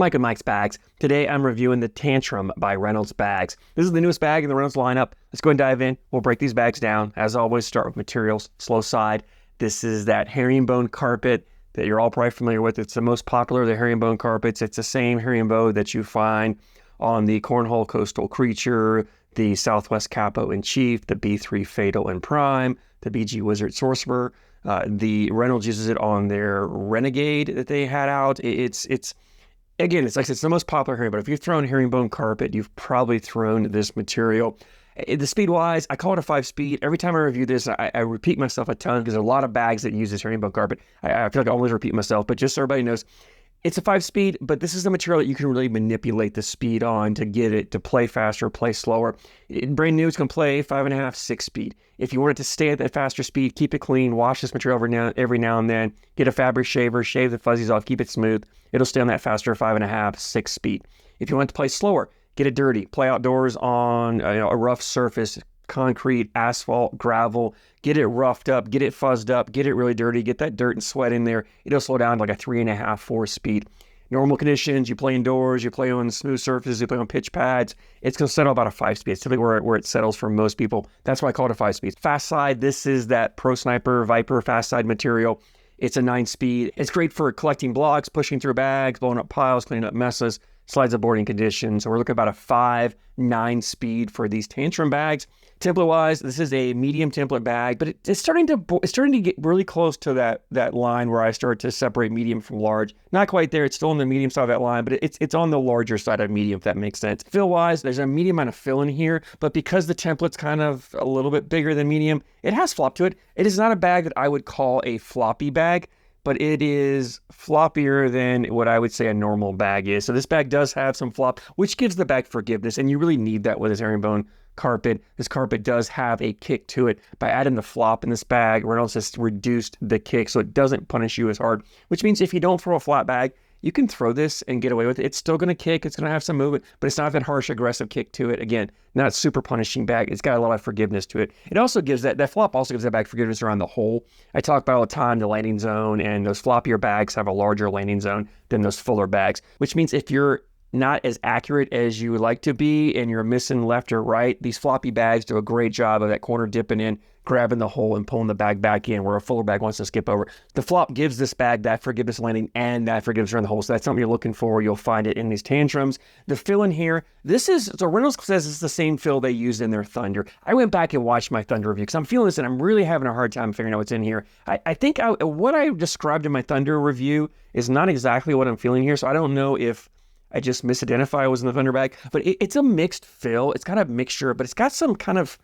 Mike and Mike's Bags. Today I'm reviewing the Tantrum by Reynolds bags. This is the newest bag in the Reynolds lineup. Let's go and dive in. We'll break these bags down. As always, start with materials, slow side. This is that herringbone carpet that you're all probably familiar with. It's the most popular of the herringbone carpets. It's the same herringbone that you find on the Cornhole Coastal Creature, the Southwest Capo and Chief, the B3 Fatal and Prime, the BG Wizard Sorcerer. The Reynolds uses it on their Renegade that they had out. Again, it's like it's the most popular herringbone. But if you've thrown herringbone carpet, you've probably thrown this material. The speed-wise, I call it a 5-speed. Every time I review this, I repeat myself a ton because there are a lot of bags that use this herringbone carpet. I feel like I always repeat myself, but just so everybody knows, it's a 5-speed, but this is the material that you can really manipulate the speed on to get it to play faster, play slower. Brand new, it's going to play 5.5, 6-speed. If you want it to stay at that faster speed, keep it clean, wash this material every now and then, get a fabric shaver, shave the fuzzies off, keep it smooth. It'll stay on that faster 5.5, 6-speed. If you want it to play slower, get it dirty. Play outdoors on a rough surface, concrete, asphalt, gravel. Get it roughed up, get it fuzzed up, get it really dirty, get that dirt and sweat in there. It'll slow down to like a 3.5, 4 speed. Normal conditions, you play indoors, you play on smooth surfaces, you play on pitch pads, it's going to settle about a 5-speed. It's typically where it settles for most people. That's why I call it a 5-speed. Fast side, this is that Pro Sniper Viper fast side material. It's a 9-speed. It's great for collecting blocks, pushing through bags, blowing up piles, cleaning up messes, slides of boarding conditions. So we're looking at about a 5, 9 speed for these Tantrum bags. Template-wise, this is a medium template bag, but it's starting to get really close to that line where I start to separate medium from large. Not quite there. It's still on the medium side of that line, but it's on the larger side of medium, if that makes sense. Fill-wise, there's a medium amount of fill in here, but because the template's kind of a little bit bigger than medium, it has flop to it. It is not a bag that I would call a floppy bag, but it is floppier than what I would say a normal bag is. So this bag does have some flop, which gives the bag forgiveness, and you really need that with this herringbone carpet. This carpet does have a kick to it. By adding the flop in this bag, Reynolds has reduced the kick so it doesn't punish you as hard, which means if you don't throw a flat bag, you can throw this and get away with it. It's still going to kick. It's going to have some movement, but it's not that harsh, aggressive kick to it. Again, not super punishing bag. It's got a lot of forgiveness to it. It also gives that flop also gives that bag forgiveness around the hole. I talk about all the time the landing zone, and those floppier bags have a larger landing zone than those fuller bags, which means if you're not as accurate as you would like to be and you're missing left or right, these floppy bags do a great job of that corner dipping in, grabbing the hole and pulling the bag back in where a fuller bag wants to skip over. The flop gives this bag that forgiveness landing and that forgiveness around the hole. So that's something you're looking for. You'll find it in these Tantrums. The fill in here, so Reynolds says it's the same fill they used in their Thunder. I went back and watched my Thunder review because I'm feeling this and I'm really having a hard time figuring out what's in here. I think what I described in my Thunder review is not exactly what I'm feeling here. So I don't know if I just misidentified what was in the Thunder bag, but it's a mixed fill. It's got a mixture, but it's got some kind of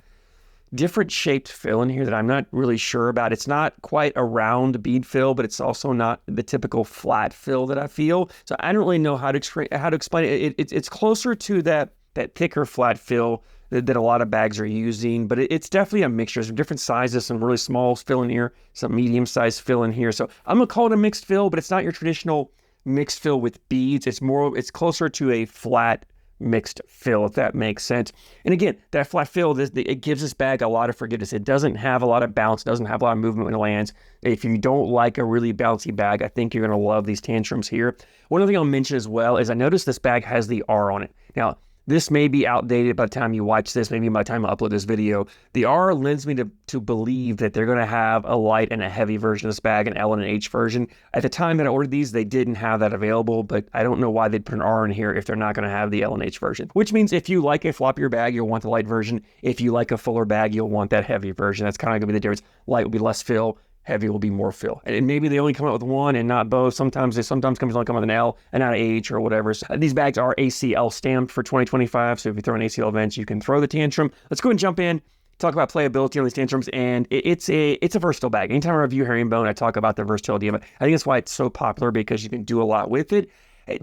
different shaped fill in here that I'm not really sure about. It's not quite a round bead fill, but it's also not the typical flat fill that I feel. So I don't really know how to explain it. It's closer to that thicker flat fill that a lot of bags are using, but it's definitely a mixture. Some different sizes, some really small fill in here, some medium-sized fill in here. So I'm gonna call it a mixed fill, but it's not your traditional mixed fill with beads. It's closer to a flat mixed fill, if that makes sense. And again, that flat fill, it gives this bag a lot of forgiveness. It doesn't have a lot of bounce, doesn't have a lot of movement when it lands. If you don't like a really bouncy bag, I think you're going to love these Tantrums here. One other thing I'll mention as well is I noticed this bag has the R on it. Now, this may be outdated by the time you watch this, maybe by the time I upload this video. The R lends me to believe that they're going to have a light and a heavy version of this bag, an L and an H version. At the time that I ordered these, they didn't have that available, but I don't know why they'd put an R in here if they're not going to have the L and H version. Which means if you like a floppier bag, you'll want the light version. If you like a fuller bag, you'll want that heavy version. That's kind of going to be the difference. Light will be less fill. Heavy will be more fill. And maybe they only come out with one and not both. Sometimes companies only come with an L and not an H or whatever. So these bags are ACL stamped for 2025. So if you throw an ACL event, you can throw the Tantrum. Let's go and jump in, talk about playability on these Tantrums. And it's a versatile bag. Anytime I review herringbone, I talk about the versatility of it. I think that's why it's so popular, because you can do a lot with it.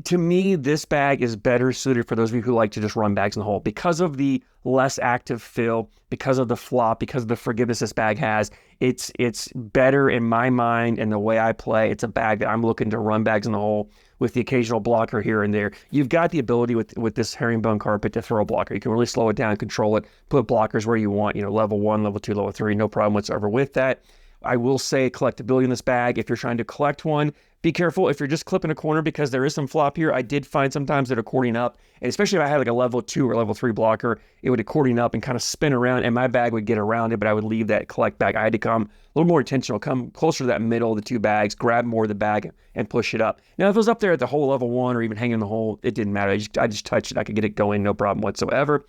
To me, this bag is better suited for those of you who like to just run bags in the hole because of the less active fill, because of the flop, because of the forgiveness this bag has. It's better in my mind and the way I play. It's a bag that I'm looking to run bags in the hole with the occasional blocker here and there. You've got the ability with this herringbone carpet to throw a blocker. You can really slow it down, control it, put blockers where you want, level 1, level 2, level 3, no problem whatsoever with that. I will say collectability in this bag, if you're trying to collect one, Be careful if you're just clipping a corner because there is some flop here. I did find sometimes that accordion up, and especially if I had like a level 2 or level 3 blocker, it would accordion up and kind of spin around, and my bag would get around it, but I would leave that collect bag. I had to come a little more intentional, come closer to that middle of the two bags, grab more of the bag, and push it up. Now, if it was up there at the hole level 1 or even hanging in the hole, it didn't matter. I just touched it. I could get it going, no problem whatsoever.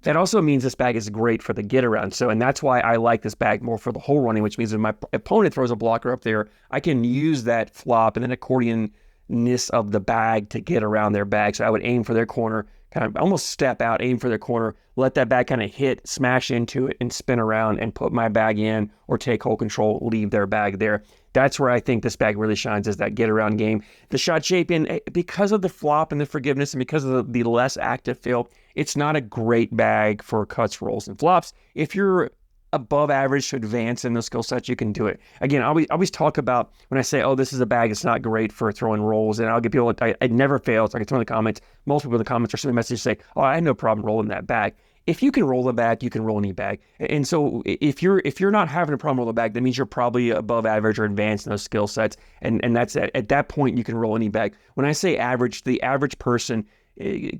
That also means this bag is great for the get around. So, and that's why I like this bag more for the hole running, which means if my opponent throws a blocker up there, I can use that flop and then accordion-ness of the bag to get around their bag. So I would aim for their corner, kind of almost step out, aim for their corner, let that bag kind of hit, smash into it, and spin around and put my bag in or take hole control, leave their bag there. That's where I think this bag really shines, is that get-around game. The shot shaping, because of the flop and the forgiveness and because of the less active feel, it's not a great bag for cuts, rolls, and flops. If you're above average to advance in those skill sets, you can do it. Again, I always talk about when I say, oh, this is a bag, it's not great for throwing rolls, and I'll get people, it never fails. I can throw in the comments, most people in the comments are sending messages say, oh, I had no problem rolling that bag. If you can roll a bag, you can roll any bag. And so if you're not having a problem rolling a bag, that means you're probably above average or advanced in those skill sets. And that's at that point, you can roll any bag. When I say average, the average person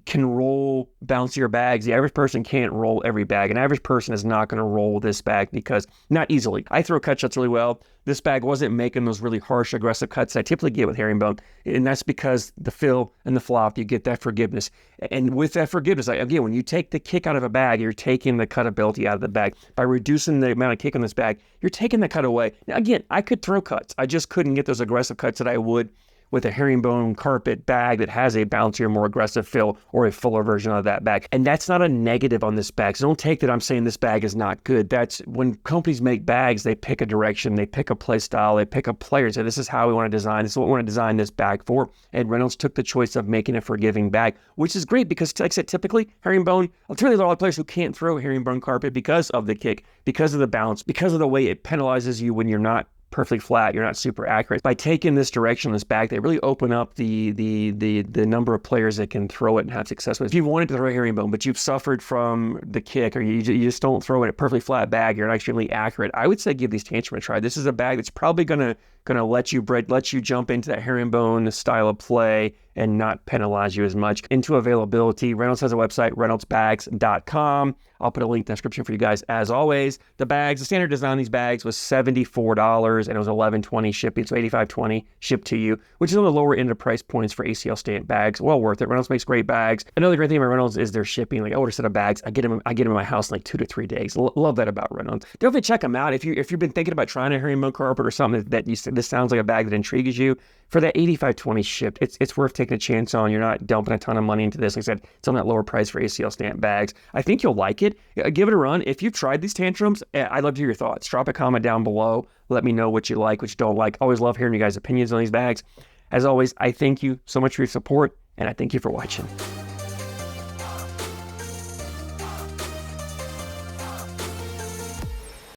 can roll bouncier bags. The average person can't roll every bag. An average person is not going to roll this bag because not easily. I throw cut shots really well. This bag wasn't making those really harsh, aggressive cuts I typically get with herringbone. And that's because the fill and the flop, you get that forgiveness. And with that forgiveness, again, when you take the kick out of a bag, you're taking the cut ability out of the bag. By reducing the amount of kick on this bag, you're taking the cut away. Now, again, I could throw cuts. I just couldn't get those aggressive cuts that I would with a herringbone carpet bag that has a bouncier, more aggressive fill or a fuller version of that bag. And that's not a negative on this bag. So don't take that I'm saying this bag is not good. That's when companies make bags, they pick a direction, they pick a play style, they pick a player. So this is how we want to design. This is what we want to design this bag for. And Reynolds took the choice of making a forgiving bag, which is great because, like I said, typically herringbone, there's a lot of players who can't throw herringbone carpet because of the kick, because of the bounce, because of the way it penalizes you when you're not perfectly flat, you're not super accurate. By taking this direction, this bag, they really open up the number of players that can throw it and have success with it. If you wanted to throw a herringbone, but you've suffered from the kick, or you just don't throw it a perfectly flat bag, you're not extremely accurate, I would say give these Tantrum a try. This is a bag that's probably gonna let you jump into that herringbone style of play and not penalize you as much. Into availability, Reynolds has a website, reynoldsbags.com. I'll put a link in the description for you guys as always. The standard design on these bags was $74 and it was $11.20 shipping, so $85.20 shipped to you, which is on the lower end of price points for ACL stamp bags. Well worth it. Reynolds makes great bags. Another great thing about Reynolds is their shipping. Like I order a set of bags, I get them in my house in like 2 to 3 days. Love that about Reynolds. Definitely check them out if you've been thinking about trying a herringbone carpet or something that you said this sounds like a bag that intrigues you. For that $85.20 shipped, it's worth taking a chance on. You're not dumping a ton of money into this. Like I said, it's on that lower price for ACL stamp bags. I think you'll like it. Give it a run. If you've tried these Tantrums, I'd love to hear your thoughts. Drop a comment down below. Let me know what you like, what you don't like. Always love hearing you guys' opinions on these bags. As always, I thank you so much for your support, and I thank you for watching.